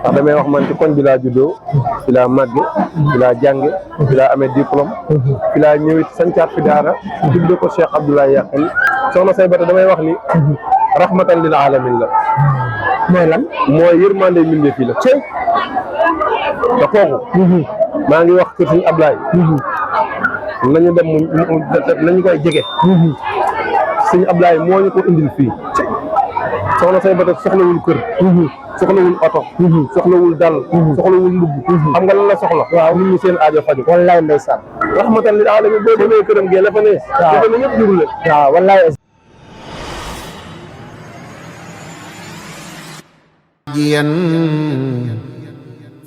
ndax damay wax man ci koñ bi laa juddoo fi laa màgge fi laa jànge fi laa amee diplôme fi laa ñëwit sancaat fi daara tudde ko Cheikh Abdoulaye Yakhine soxna Saybata damay wax ni rahmatan lil alamin la mooy lan mooy yërmande mbindéef yi la te kooku maa ngi wax kër Sëñ Ablaye nañu dem nañu koy jege Sëñ Ablaye moo ñu ko indil fii soxna Saybata soxlawul kër soxlawul oto soxlawul dal soxlawul mbubb xam nga lan la soxla waaw nit ñi seen aajo faju wallaay ndeysaan rahmatan lil alamin boo demee këram gee la fa ne dafa ne ñëpp jurule waaw wallaay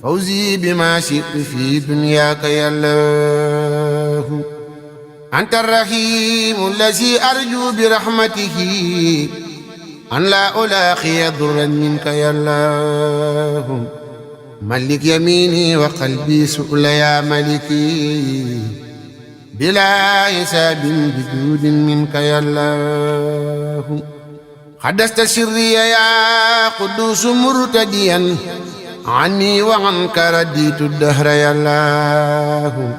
فوزي بما شئت في دنياك يا الله أنت الرحيم الذي أرجو برحمته أن لا ألاقي ضرا منك يا الله ملك يميني وقلبي سؤل يا ملكي بلا حساب بجود منك يا الله حدثت سري يا قدوس مرتديا عني وعنك رديت الدهر يا الله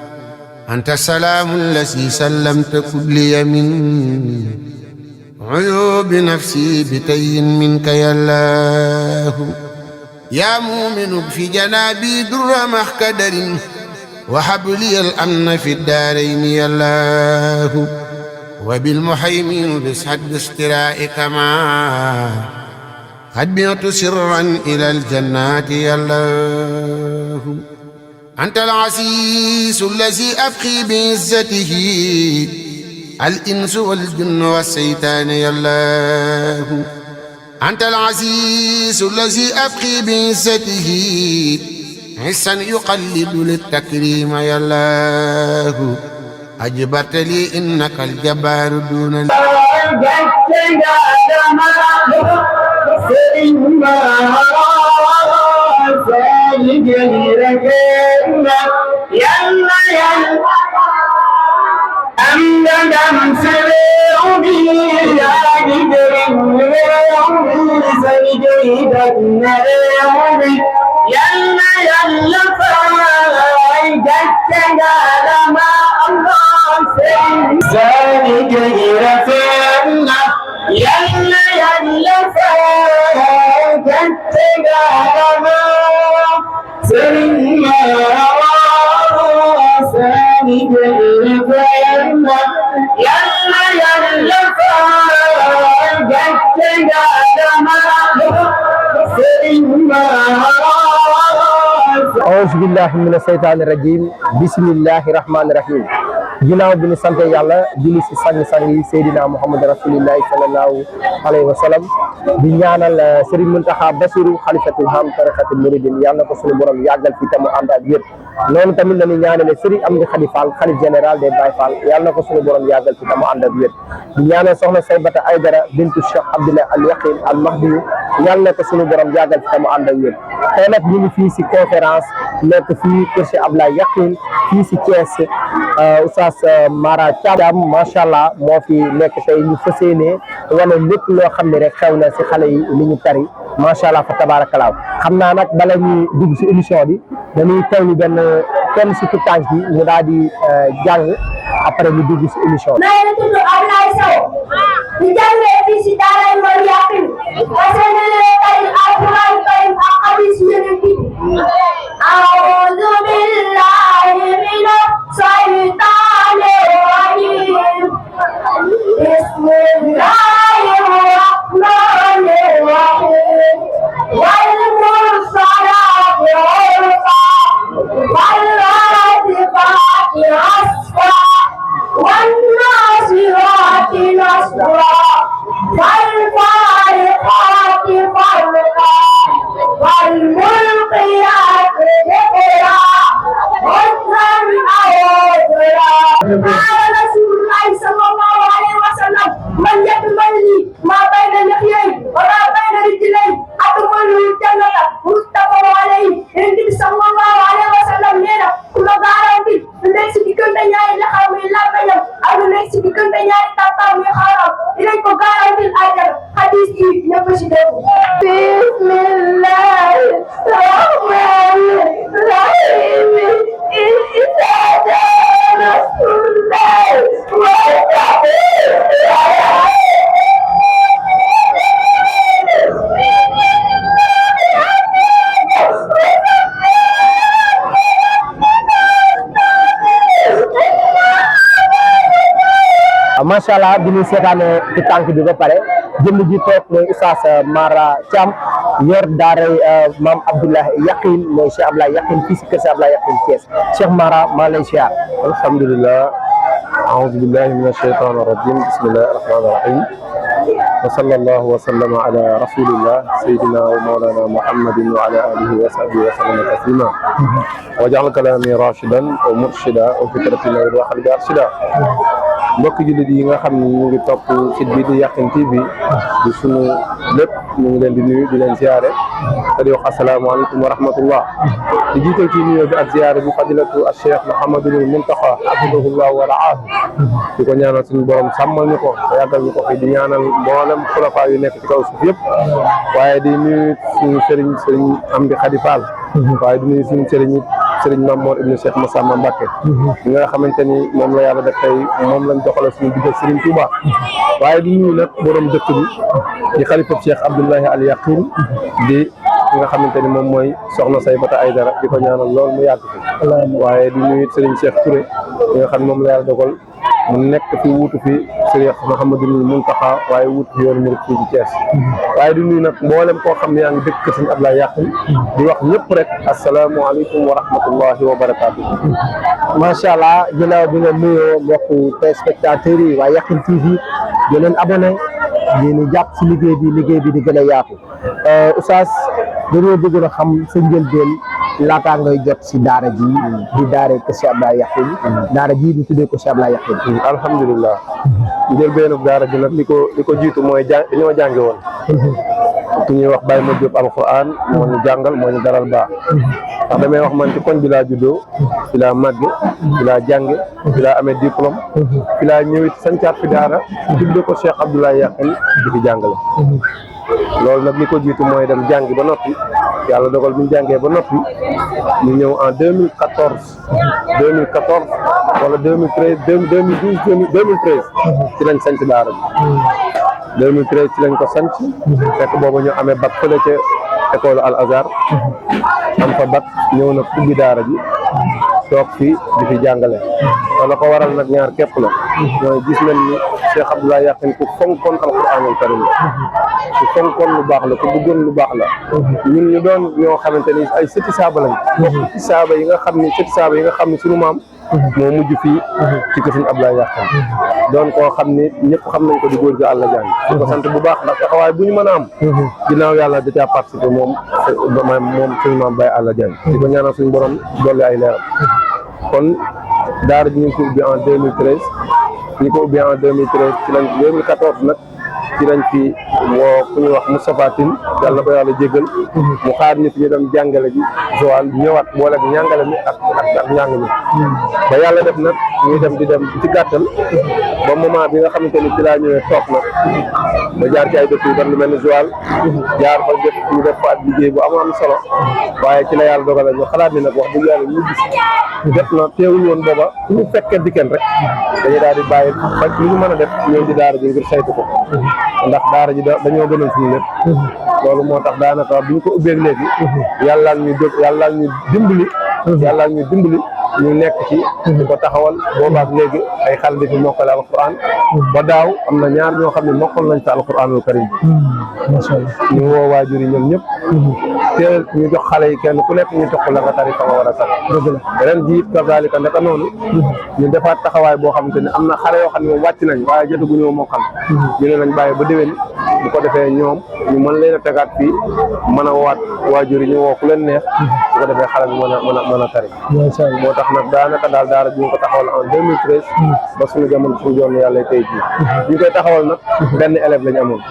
أنت السلام الذي سلمت كل يمين عيوب نفسي بتي منك يا الله يا مؤمن في جنابي در محكدر وهب لي الأمن في الدارين يا الله وبالمحيمين بسعد استرائك ما قد بيت سرا إلى الجنات يا الله أنت العزيز الذي أبقي بعزته الإنس والجن والشيطان يا الله أنت العزيز الذي أبقي بعزته عزا يقلد للتكريم يا الله أجبرت لي إنك الجبار دون auzu billahi mina seytaani rajim bismillahi rahmaani rahim ginnaaw bi ñu sant yàlla julli si sang-sang yi Seydina Muhammad rasulillahi sallallahu alayhi wa sallam di ñaanal Serigne Mountakha Bassirou xalifatul ham tarixatul muridin yàlla na ko suñu borom yàggal fi te mu ànd ak yéen noonu tamit la ñu ñaanale Serigne Amdi Khady Fall xalif général des Baye Fall yàlla na ko suñu borom yàggal fi te mu ànd ak yéen di ñaanal soxna Saybata Aydara bintu Cheikh Abdoulaye Al Yakhine Al Mahdi yàlla na ko suñu borom yàggal fi te mu ànd ak yéen tey nag ñu ngi fii si conférence nekk fii kër Cheikh Abdoulaye Yakhine fii si Thiès Oustaz Mara Thiam macha allah moo fi nekk tey ñu fas yéene wane lépp loo xam ne rek xew na si xale yi li ñu tari macha allah fa tabarakalaaw xam naa nag bala ñuy dugg si émission bi dañuy teewlu benn kenn si tout tànk yi mu daal di jàng après ñu dugg si émission bi. maa ngi tudd Ablaye Sow di jàngee fii si daara Mor Yakhine parce que ñu ngi tari alquran karim ak hadis yeneen bi a'udhu billahi minash shaytanir rajim bismillahir rahmanir rahim wal mursalati urfa wal radifati asfa والناصرات نصرا والفارقات فرقا والملقيات macha allah bi ñu seetaanee ci tànk bi ba pare jëmm ji toog mooy Oustaz Mara Thiam yor daaray maam Abdoulaye Yakhine mooy Cheikh Abdoulaye Yakhine fii si kër Cheikh Abdoulaye Yakhine Thiès Cheikh Mara maa lay ziar. alhamdulilah aoudu billahi min ashaytan irrajim bismillahi arrahmani irrahim wa sallallahu wa sallama ala rasulillah sayidina wa mawlana muhammadin wa ala alihi wa sahbihi wa sallama taslima wa jaal kalami rashidan wa murshida wa fikrati nawir wa qalbi arshida mbokk jullit yi nga xam ne ñu ngi topp site bi di Yakhine TV di sunu lépp ñu ngi leen di nuyu di leen ziare te di wax asalaamaaleykum wa rahmatullah di jiital ci nuyoo bi ak ziare bi fadilatu al cheikh Mouhamadul Muntaxa hafidahullah wa raahu di ko ñaanal suñu borom sàmmal ñu ko te yàggal ñu ko fi di ñaanal mboolem xulafaa yu nekk ci kaw suuf yëpp waaye di nuyu suñu sëriñ Amdi Khady Fall waaye di nuyu suñu sëriñ Mamour ibnu Cheikh Massamba Mbacké ñi nga xamante ni moom la yàlla def tey moom lañ doxale suñu digg Serigne Touba waaye di nuyu nag borom dëkk bi di xalifa Cheikh Abdoulaye Al Yakhine di nga xamante ni moom mooy soxna Saybata Aydara di ko ñaanal lool mu yàgg fi waaye di nuyu Serigne Cheikh Touré ñi nga xam ne moom la yàlla dogal mu nekk fi wuutu fi Serigne Mouhamadul Mountakha waaye wuutu fi yoonu murid fii ci Thiès waaye di nuyu nag mboolem koo xam ne yaa ngi dëkk kër Serigne Abdoulaye Yakhine di wax ñëpp rek asalaamaaleykum wa rahmatullahi wa barakaatu. macha allah ginnaaw bi nga nuyoo mbokku téléspectateurs yi waa Yakhine TV di leen abonné di ñu jàpp si liggéey bi di gën a yaatu Oustaz dañoo bëgg a xam sa njëlbeen laataa ngay jot si daara ji di daara ko Cheikh Abdoulaye Yakhine daara ji di tuddee ko Cheikh Abdoulaye Yakhine. alhamdulilah njëlbeenu daara ji nag li ko jiitu mooy dañoo jànge woon ku ñuy wax Baye Modou Diop alquran moo ñu jàngal moo ñu daral baax ndax damay wax man ci koñ bi laa juddoo fi laa màgge fi laa jànge fi laa amee diplôme fi laa ñëwit sancaat fi daara tuddee ko Cheikh Abdoulaye Yakhine di fi jàngale loolu nag li ko jiitu mooy dem jàngi ba noppi yàlla dogal bi ñu jàngee ba noppi ñu ñëw en 2014 wala 2013 2013 ci lañ sanc daara bi 2013 ci lañ ko sanc fekk booba ñu amee bac fële ca école Al Azhar am fa bac ñëw nag ubbi daara ji toog fi di fi jàngale te la ko waral nag ñaar képp la mooy gis nañ ni Cheikh Abdoulaye Yakhine ku fonkoon alquranul karim la ku fonkoon lu baax la ku bëggoon lu baax la ñun ñu doon ñoo xamante ni ay sëti saaba lañ sëti saaba yi nga xam ni suñu maam moo mujj fii ci kër Serigne Abdoulaye Yakhine doon koo xam ni ñëpp xam nañ ko di góor gi Alla Diagne di ko sant bu baax ndax taxawaay bu ñu mën a am ginnaaw yàlla da caa participé moom suñu maam Baye Alla Diagne di ko ñaanal suñu borom dolli ay leeram kon daara ji ñu ngi ko ubbi en 2013 ñu ko ubbi en 2013 ci lañ 2014 nag ci lañ fi woo ku ñuy wax Moustapha Tine yàlla na ko yàlla jéggal mu xaar ñu fi ñu dem jàngale ji Joal ñëwaat boole ak njàngale mi ak njàng mi ba yàlla def nag ñuy dem di dem ci gàttal ba moment bi nga xamante ni ci laa ñëwee toog nag ba jaar ci ay dëkk yu bari lu mel ni Joal jaar fa def ñu def fa at liggéey bu am solo waaye ci la yàlla dogal ñu xalaat ni nag wax dëgg yàlla ñu gis def na teewul woon booba ñu fekkee dikkeen rek dañuy daal di bàyyi ba li ñu mën a def ñëw di daara ji ngir saytu ko ndax daara ji dañoo gënal suñu lépp loolu moo tax daanaka bi ñu ko ubbeeg léegi yàlla ñu dimbali ñu nekk ci di ko taxawal boobaak léegi ay xale di fi mokkale alquran ba daaw am na ñaar ñoo xam ne mokkal nañ fi alquranul karim ñu woo waajur yi ñoom ñëpp teel ñu jox xale yi kenn ku nekk ñu jox la nga tari fa nga war a tari ren ji kazalika naka noonu ñu defaat taxawaay boo xamante ne am na xale yoo xam ne moom wàcc nañ waaye jotaguñoo mokkal ñu ne nañ bàyyi ba déwén bu ko defee ñoom ñu mën leen a tegaat fii mën a waat waajur yi ñu woo ku leen neex bu ko defee xale bi mën a tari moo tax nag daanaka daal daara ji ñu ko taxawal en 2013 ba suñu jamono suñu joon yàlla tey jii ñu koy taxawal nag benn élève lañu amoon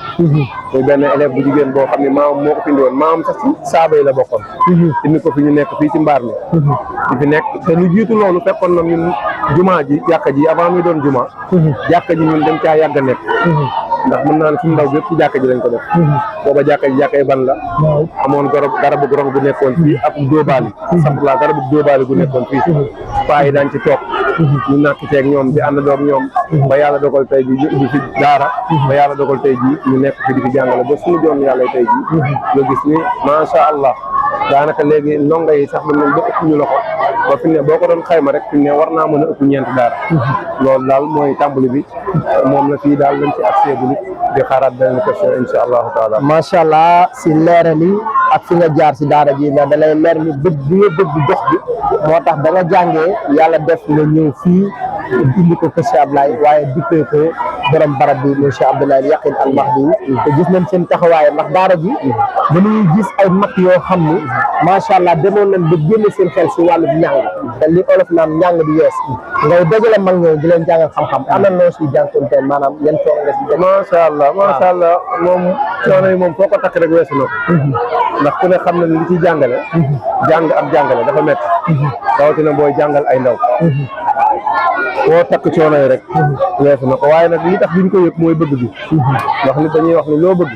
muy benn élève bu jigéen boo xam ne maam moo ko fi indi woon maam sax ci saaba yi la bokkoon indi ko fi ñu nekk fii ci mbaar mi di fi nekk te lu jiitu loolu fekkoon na ñun jumaa ji jàkka ji avant muy doon jumaa jàkka ji ñun dañ caa yàgg a nekk ndax mën naa ne suñu ndaw bi yëpp ci jàkka ji lañ ko def booba jàkka ji jàkkay ban la amoon garabu gorog bu nekkoon fii ak dóobaali sampla garabu dóobaali bu nekkoon fii paa yi daan ci toog ñu nàkk ceeg ñoom di ànd doog ñoom ba yàlla dogal tey ji ñu ubbi fi daara ba yàlla dogal tey ji ñu nekk fi di fi jàngale ba suñu joon yàlla tey ji nga gis ni macha allah daanaka léegi ndongo yi sax mën nañ ba ëpp ñu loxo ba fi ne boo ko doon xayma rek fi ne war naa mën a ëpp ñeenti daara loolu daal mooy tàmbali bi moom la fii daal lañ ci accès bu nit di xaaraat beneen question insha allahu taala. macha allah si leerali ak fi nga jaar si daara ji ndax da lay leer ni bëgg bi nga bëgg dox bi moo tax da nga jàngee yàlla def nga ñëw fii indi ko Cheikh Ablaye waaye dippee ko borom barab bi muy Cheikh Abdoulaye Yakhine Al Mahdi te gis nañ seen taxawaay ndax daara ji dañuy gis ay mag yoo xam ni macha allah demoon nañ ba génne seen xel si wàllu njàng te li olof naan njàng di yees ngay dajale mag ñooñu di leen jàngal xam-xam am na noo siy jànkuwanteel maanaam yan toog nga si. macha allah moom coono yi moom foo ko takk rek weesu na ko ndax ku ne xam na li ci jàngale jàng ak jàngale dafa métti rawatina booy jàngal ay ndaw boo takk coono yi rek weesu na ko waaye nag li tax duñ ko yëg mooy bëgg bi ndax nit dañuy wax ni loo bëgg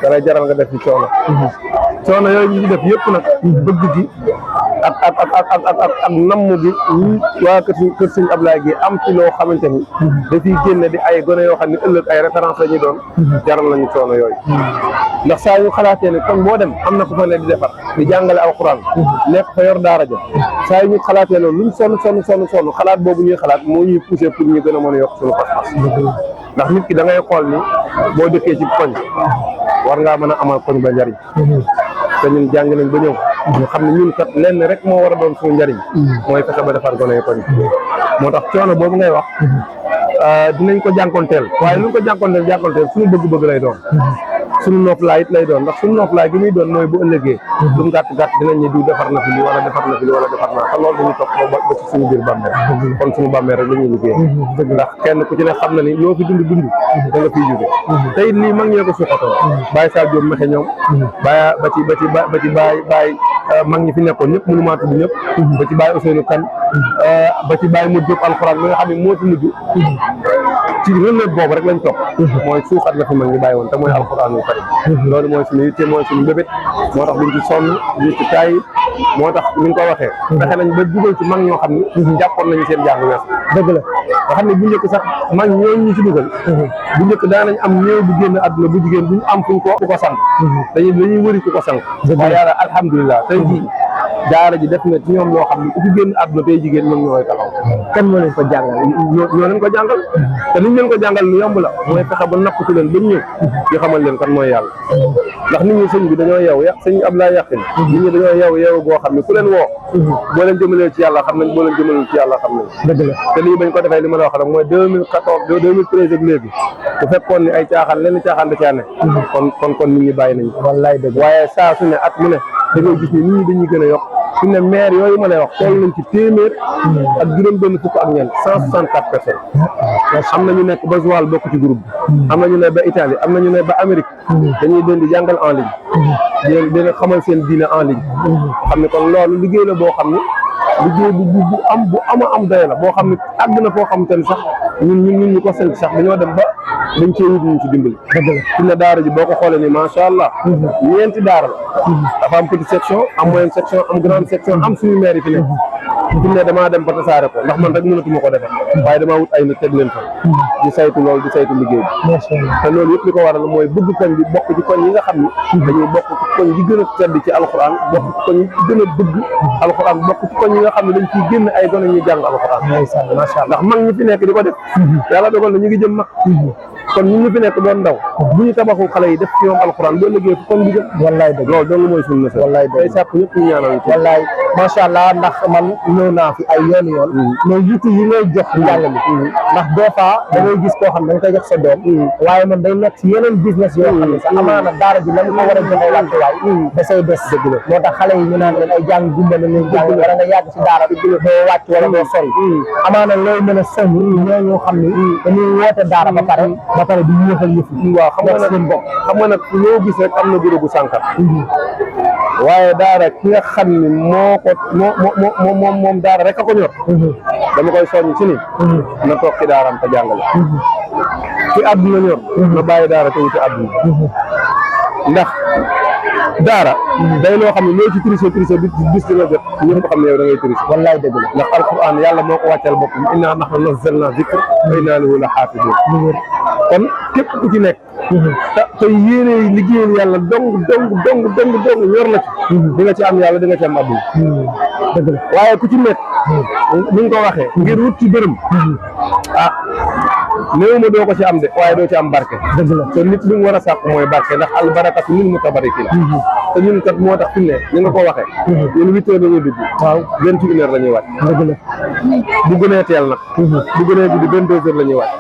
dalay jaral nga def ci coono yooyu ñu ci def yëpp nag bëgg gi ak namm gi waa kër sëñ Ablaye gi am ci loo xamante ni dafiy génne di ay gone yoo xam ne ëllëg ay référence la ñuy doon jaral nañu coono yooyu ndax saa ñu xalaatee ne kon boo dem am na ko fa ne di defar di jàngale alxuraan nekk fa yor daara ja saa yu ñu xalaatee loolu luñ sonn xalaat boobu ñuy xalaat moo ñuy poussé pour ñu gën a mën a yokk suñu pas-pas ndax nit ki da ngay xool ni boo dëkkee ci koñ war ngaa mën a amal koñ ba njariñ te ñun jàng nañ ba ñëw ñu xam ne ñun kat lenn rek moo war a doon suñu njariñ mooy fexe ba defar gone koñ moo tax coono boobu ngay wax dinañ ko jànkonteel waaye lu ñu ko jànkonteel suñu bëgg-bëgg lay doon suñu noflaay it lay doon ndax suñu noflaay gi muy doon mooy bu ëllëgee lu mu gàtt dinañ ne diw defar na fi li wala defar na fi li wala defar naa te loolu dañuy topp ba ci suñu biir bàmmeel kon suñu bàmmeel rek la ñuy liggéey ndax kenn ku ci ne xam na ni loo fi dund da nga fiy jóge te it lii mag ñee ko suuxatoon Baye Sall Diop mexe ñoom bàyyi ba ci Baye mag ñi fi nekkoon ñëpp mënu maa tudd ñëpp ba ci Baye Ousseynou Kane ba ci Baye Modou Diop alxuraan mi nga xam ne moo fi mujj ci relève boobu rek lañ topp mooy suuxat la fi mag ñi bàyyi woon te mooy alxuraanul karim loolu mooy suñu yitte mooy suñu mbébét moo tax duñ ci sonn duñ ci taay moo tax ni nga ko waxee fexe nañ ba dugal ci mag ñoo xam ne jàppoon nañu seen jàng wees dëgg la nga xam ne bu njëkk sax mag ñooñu ñu ci dugal bu njëkk daanañ am néew bu génn àdduna bu jigéen bu ñu am fuñ ku ko sant dañuy wëri ku ko sant waaye yàlla alhamdulilah tey jii daara ji def na ci ñoom loo xam ne ku fi génn àdduna tey jigéen ñoom ñooy taxaw kan moo leen ko jàngal ñoo leen ko jàngal te liñ leen ko jàngal lu yomb la mooy fexe ba nappatu leen ba ñëw ñu xamal leen kan mooy yàlla ndax nit ñi sëñ bi dañoo yeew sëñ Abdoulaye Yakhine nit ñi dañoo yeew boo xam ne ku leen woo boo leen jëmalee ci yàlla xam nañ boo leen jëmalee ci yàlla xam nañ dëgg la te lii bañ ko defee li ma la wax rek mooy 2014 2013 ak léegi bu fekkoon ni ay caaxaan lenn caaxaan da caa ne kon nit ñi bàyyi nañ wallaay dëgg waaye saa su ne at mu ne da ngay gis ni nit ñi dañuy gën a yokk su ne maire yooyu ma lay wax toll nañ ci téeméer ak juróom benn fukk ak ñeent 164 personnes am na ñu nekk ba Joal bokk ci groupe bi am na ñu ne ba Italie am na ñu ne ba Amérique dañuy leen di jàngal en ligne dina xamal seen diine en ligne xam ne kon loolu liggéey la boo xam ne liggéey bu am doy la boo xam ne àgg na foo xam te ni sax ñun ñu ko sant sax dañoo dem ba dañ cee wut ñu ci dimbali fi ne daara ji boo ko xoolee ni macha allah ñeenti daara la dafa am petite section am moyenne section am grande section am suñu maire yi fi nekk fi ne damaa dem ba tasaare ko ndax man rek mënatuma ko defar waaye damaa wut ay nit teg leen fa di saytu loolu di saytu liggéey bi te loolu yëpp li ko waral mooy bëgg koñ bi bokk ci koñ yi nga xam ni dañuy bokk ci koñ yi gën a tedd ci alxuraan bokk ci koñ yi gën a bëgg alxuraan bokk ci koñ yi nga xam ne dañ ciy génn ay gone ñuy jàng alxuraan macha allah ndax mag ñi fi nekk di ko def yàlla dogal na ñu ngi jëm mag kon ñun ñu fi nekk doon ndaw bu ñu tabaxul xale yi def ci ñoom alxuraan boo liggéey fu kon bi jëm wallaay dëgg loolu dong mooy suñu message wallaay dëgg day sàpp ñëpp ñu ñaanal ci wallaay macha allah ndax man ñëw naa fi ay yoon mais yitte yi ngay jox njàng mi ndax des fois da ngay gis koo xam ne da nga koy jox sa doom waaye man day nekk ci yeneen business yoo xam ne sax amaana daara ji lan ko war a joxe wàccuwaay da say des dëgg la moo tax xale yi ñu naan leen ay jàng gumba na leen jàng wala nga yàgg si daara bi doo wàcc wala doo sori amaana loolu mën a soññ ñoo xam ne dañuy woote daara ba pare di yéexal yëf waaw xam nga nag loo gis rek am na bureau bu sànkar waaye daara ki nga xam ni moom daara rek a ko ñor dama koy soññ ci ni na toog ci daaraam te jàngale ci àdduna ñor na bàyyi daara te wuti àdduna ndax daara day loo xam ne loo ci triché bi bis dina jot ñëpp xam ne yow da ngay triché wallaay dëgg la ndax alquran yàlla moo ko wàccal boppam inna nahnu nazzalna zikr wa inna lahu la xaafidun kon képp ku ci nekk te yéene liggéeyal yàlla dong yor la ci di nga ci am yàlla di nga ci am àdduna dëgg la waaye ku ci nekk ni nga ko waxee ngir wut ci dërëm néew ma doo ko ci am de waaye doo ci am barke dëgg la te nit li mu war a sàkk mooy barke ndax al barakatu lil mutabarikin te ñun kat moo tax fi mu ne ni nga ko waxee ñun 8 heures dañuy dugg waaw 21 heures la ñuy wàcc dëgg la bu gënee teel nag bu gënee guddi 22 heures la ñuy wàcc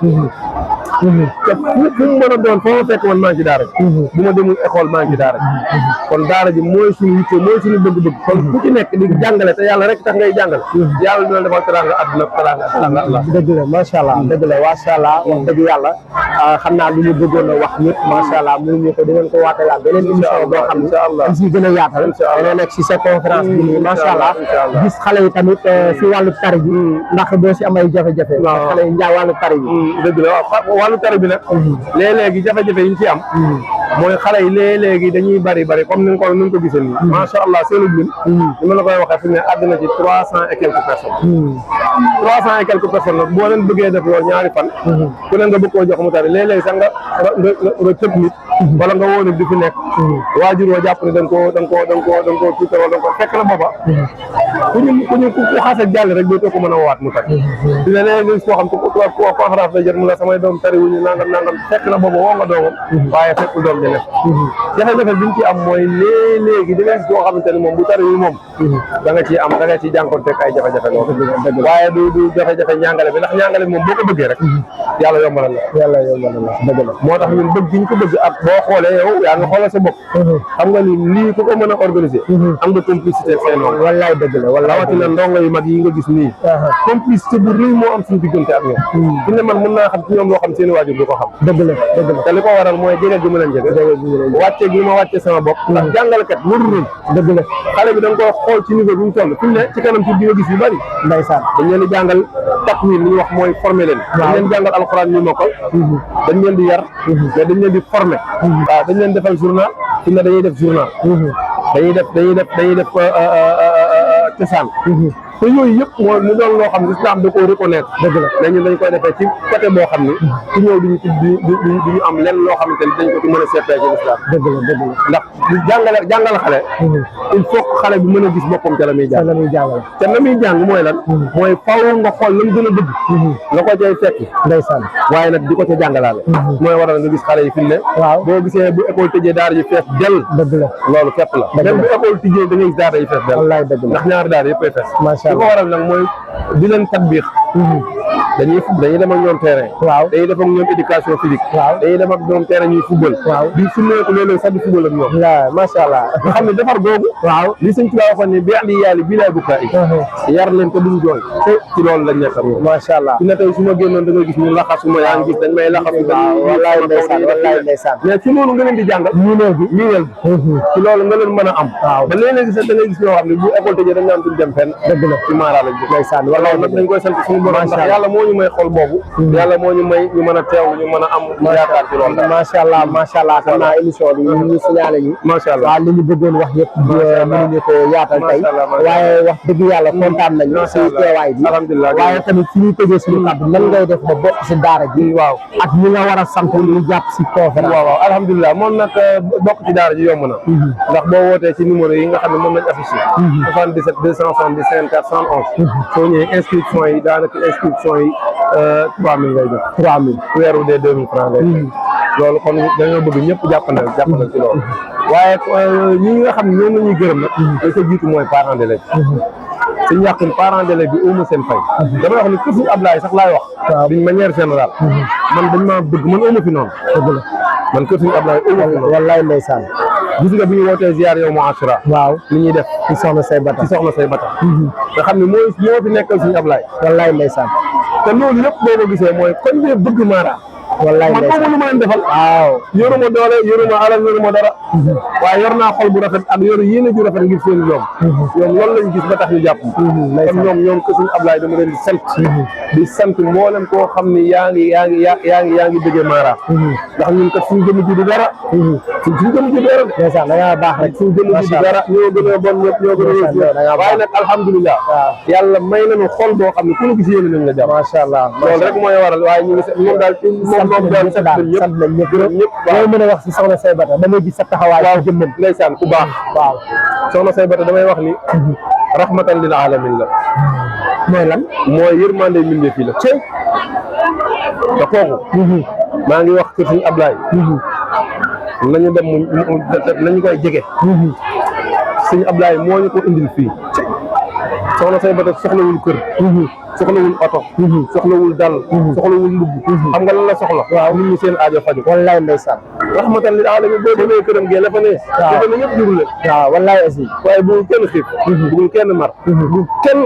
te fu mu mën a doon foo ma fekk man maa ngi ci daara ji bu ma demul école maa ngi ci daara ji kon daara ji mooy suñu yitte mooy suñu bëgg-bëgg kon ku ci nekk di jàngale te yàlla rek tax ngay jàngale yàlla dina defal teraanga àdduna teraanga Allah dëgg la macha allah dëgg la macha allah wax dëgg yàlla xam naa lu ñu bëggoon a wax ñëpp macha allah mënuñu ko dinañ ko waatalaat beneen émission boo xam ne dañ siy gën a yaatal dana nekk si sa conférence bi nii macha allah gis xale yi tamit si wàllu tari bi ndax doo si am ay jafe-jafe xale yi njaa wàllu tari bi dëgg la wàllu tari bi nag léeg-léegi jafe-jafe yi ñu ci am mooy xale yi léeg-léegi dañuy bari comme ni nga ko gisee nii macha allah seenu lim ni ma la koy waxee fi mu ne àddina ci 300 et quelques personnes 300 et quelques personnes nag boo leen bëggee def loolu ñaari fan ku ne nga bëgg koo jox mu tari léeg-léegi sax nga tëb nit wala nga woo nit di fi nekk waajur wa jàpp ne da nga koo tuutal wala da nga ko fekk na booba ku xaase jàll rek dootoo ko mën a waat mu tari dina léegi nga gis koo xam ko conférence lay jot mu la samay doom tari wuñu nangam fekk na booba woo nga doomam waaye fekkul doom ja nekk jafe-jafe bi ñu ci am mooy léegi di nga gis koo xamante ne moom bu tariwul moom da nga ciy jànkoonteeg ay jafe-jafe loolu waaye du jafe-jafe ñàngale bi ndax ñàngale bi moom boo ko bëggee rek yàlla yombalal la dëgg la moo tax ñun bëgg gi ñu ko bëgg ak boo xoolee yow yaa nga xoolal sa bopp xam nga ni lii ku ko mën a organiser am nga complicité ak say ndongo wallaay dëgg la rawatina ndongo yu mag yi nga gis nii complicité bu rëy moo am suñu diggante ak ñoom fi ne man mën naa xam ci ñoom loo xam seen waajur du ko xam dëgg la te li ko waral mooy jege gi ma leen jege wàcce gi ma wàcce sama bopp ndax jàngalekat warul dëgg la xale bi da nga koy xool ci niveau bi mu toll fi mu ne ci kanam ci di nga gis yu bari ndeysaan dañ leen di jàngal takwin li ñuy wax mooy former leen dañ leen jàngal alxuraan ñu mokkal dañ leen di yar mais dañ leen di former waaw dañ leen defal journal fi mu ne dañuy def journal dañuy def cosaan te yooyu yëpp mooy mu doon loo xam ne islam da koo reconnaître dëgg la mais ñun dañ koy defee ci côté boo xam ni ci ñëw duñu am lenn loo xamante ni dañ ko ci mën a seetee ci islam dëgg la ndax jàngal xale il faut que xale bi mën a gis boppam ca la muy jàng te la muy jàng mooy lan mooy faaw nga xool la mu gën a bëgg nga ko cay fekki ndeysaan waaye nag di ko ca jàngalaale mooy waral nga gis xale yi fi mu ne boo gisee bu école tëjee daara ji fees del dëgg la loolu képp la même bu école tëjee da ngay gis daara yi fees del wallaay dëgg la ndax ñaari daara yëpp ay fees macha li ko waral nag mooy di leen tatbiix dañuy dem ak ñoom terrain dañuy def ak ñoom éducation physique dañuy dem ak ñoom terrain ñuy football di suneeku léeg-léeg sax di football ak ñoom macha allah nga xam ne defar googu li sëñ Tuubaa waxoon ne bi andi yàlla bii laay bukkaa yi yar leen te duñ jooy te ci loolu lañ nekk macha allah fi ne tey su ma génnoon da ngay gis ñu laxasuma yaa ngi gis dañ may laxasu wallaay ndeysaan mais ci loolu nga leen di jàngal ñuuneel bi ci loolu nga leen mën a am ba léeg-léeg sax da ngay gis ñoo xam ne bu école tëjee dañ naan duñ dem fenn dëgg la ci maara lañ ndeysaan loolu nag dañ koy sant suñu borom ndax yàlla moo ñu may xol boobu yàlla moo ñu may ñu mën a teewlu ñu mën a am yaakaar ci loolu macha allah xam naa émission bi ñu signalé ñu macha allah waaw li ñu bëggoon wax yëpp mënuñu ko yaatal tey waaye wax dëgg yàlla kontaan nañu si teewaay bi alhamdulilah waaye tamit suñuy tëjee suñu kàddu nan ngay def ba bokk si daara ji waaw ak ñi nga war a sant ñu jàpp si conférence waaw alhamdulilah moom nag bokk ci daara ji yomb na ndax boo wootee ci numéro yi nga xam ne moom lañ affiché 77 270 54 111 soo ñëwee inscription yi daanaka inscription yi 3000 ngay jox 3000 weer wu dee 2000 francs ngay loolu kon dañoo bëgg ñëpp jàppandal ci loolu waaye ñi nga xam ne ñoom la ñuy gërëm nag da ko jiitu mooy parents d'élèves suñu yàqin parents d'élèves bi uma seen fay damay wax ni kër suñu Ablaye sax laay wax d'une manière générale man dañ maa bëgg man uma fi noonu dëgg la man kër suñu Ablaye uma fi noonu wallaay ndeysaan gis nga bi ñu wootee ziar yow mu Ashura li ñuy def ci soxna say bata nga xam ne moo fi nekkal suñu Ablaye wallaay ndeysaan te loolu yëpp boo ko gisee mooy koñ bee bëgg Mara wallaay man boobu lu ma leen defal yoruma doole yoruma alal yoruma dara waaye yor naa xol bu rafet ak yor yéene ju rafet ngir seen doom ñoom loolu lañ gis ba tax ñu jàpp kon ñoom ko suñu Ablaye dama leen di sant mboolem koo xam ni yaa ngi bëggee Mara ndax ñun kat suñu jëmm ji du dara suñu jëmm ji du dara ndeysaan da ngaa baax rek suñu jëmm ji du dara ñoo gën a bon ñëpp ñoo gën a waaye nag alhamdulilah yàlla may nañu xol boo xam ne ku ñu gis yéene nañ la jàpp macha allah loolu rek mooy waral waaye ñu ngi moom daal sant nañ ñëpp daal sant nañ ñëpp loolu mën a wax si soxna Saybata damay gis sa taxawaay waaw jëmmam ndeysaan ku baax waaw soxna Saybata damay wax ni rahmatan lil alamin la mooy lan mooy yërmande mbindeef yi la te kooku maa ngi wax kër Sëñ Ablaye nañu dem nañu koy jege Sëñ Ablaye moo ñu ko indil fii soxna Saybata soxlawul kër soxlawul oto soxlawul dal soxlawul mbubb xam nga lan la soxla waaw nit ñi seen aajo faju wallaay ndeysaan rahmatan lil alamin boo demee këram gee la fa ne dafa ne ñëpp jurul leen waaw wallaay aussi waaye bugul kenn xiif bugul kenn mar bugul kenn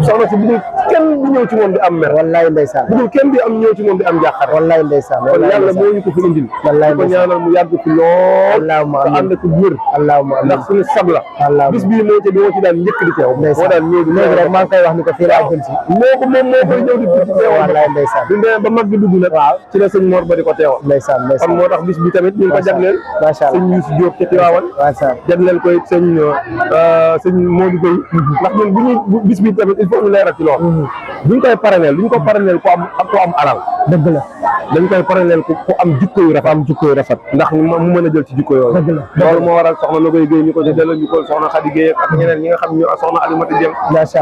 soxna si bugul kenn di ñëw ci moom di am mer wallaay ndeysaan bugul kenn di am ñëw ci moom di am jàqar wallaay ndeysaan kon yàlla moo ñu ko fi indil wallaay ko ñaanal mu yàgg fi lool allahumma te ànd ko wér allahumma ndax suñu sag la bis bii moo ci daan njëkk di teew moo daan ñëw di léegi rek maa ngi koy wax ni ko fii laa jëm si moo koy ñëw di teewal wallaay ndeysaan bi demee ba mag bi dugg nag waaw ci la sëñ Mor ba di ko teewal ndeysaan kon moo tax bis bi tamit ñu ngi ko jagleel macha allah sëñ Youssou Diop ca Tiwaawan jagleel koy sëñ Modou Gueye ndax ñun bu ñuy bis bi tamit il faut ñu leeral ci loolu duñ koy paraneel duñ ko paraneel ku am alal dëgg la dañ koy paraneel ku am jikko yu rafet ndax mu mën a jël ci jikko yooyu dëgg la loolu moo waral soxna Nogoy Gueye ñu ko ci delloo ñu ko soxna Khady Gueye ak ñeneen ñi nga xam ñu soxna Alimata Dieng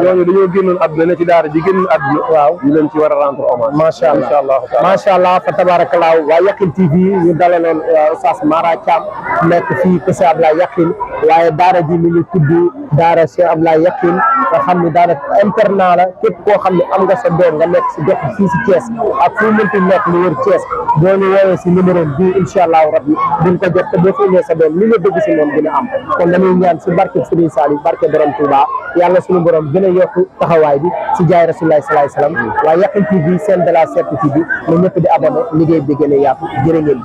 ñooñu dañoo génnoon àdduna ne ci daara ji génn àdduna waaw ñu leen ci war a rendre hommage macha allah macha allah fa tabarakallah waa Yakhine TV ñu dalaloon Oustaz Mara Thiam nekk fii kër Cheikh Ablaye Yakhine waaye daara ji mi ngi tudd daara Cheikh Ablaye Yakhine nga xam ne daara internat la képp koo xam ne am nga sa doom nga nekk si gox fii si Thiès ak fu mënti nekk lu wër Thiès boo ñu woowee si numéro bi incha allahu rabbi duñ ko jot te boo fi ñëwee sa doom li nga bëgg si moom dina am kon dañuy ñaan si barke Serigne Saliou barke borom Touba yàlla suñu borom gën a yokk taxawaay bi si jaay Rasulullah sallallahu alayhi wasallam waa Yakhine TV seen de la 7 TV na ñëpp di abonné liggéey bi gën a yaatu jërë ngeen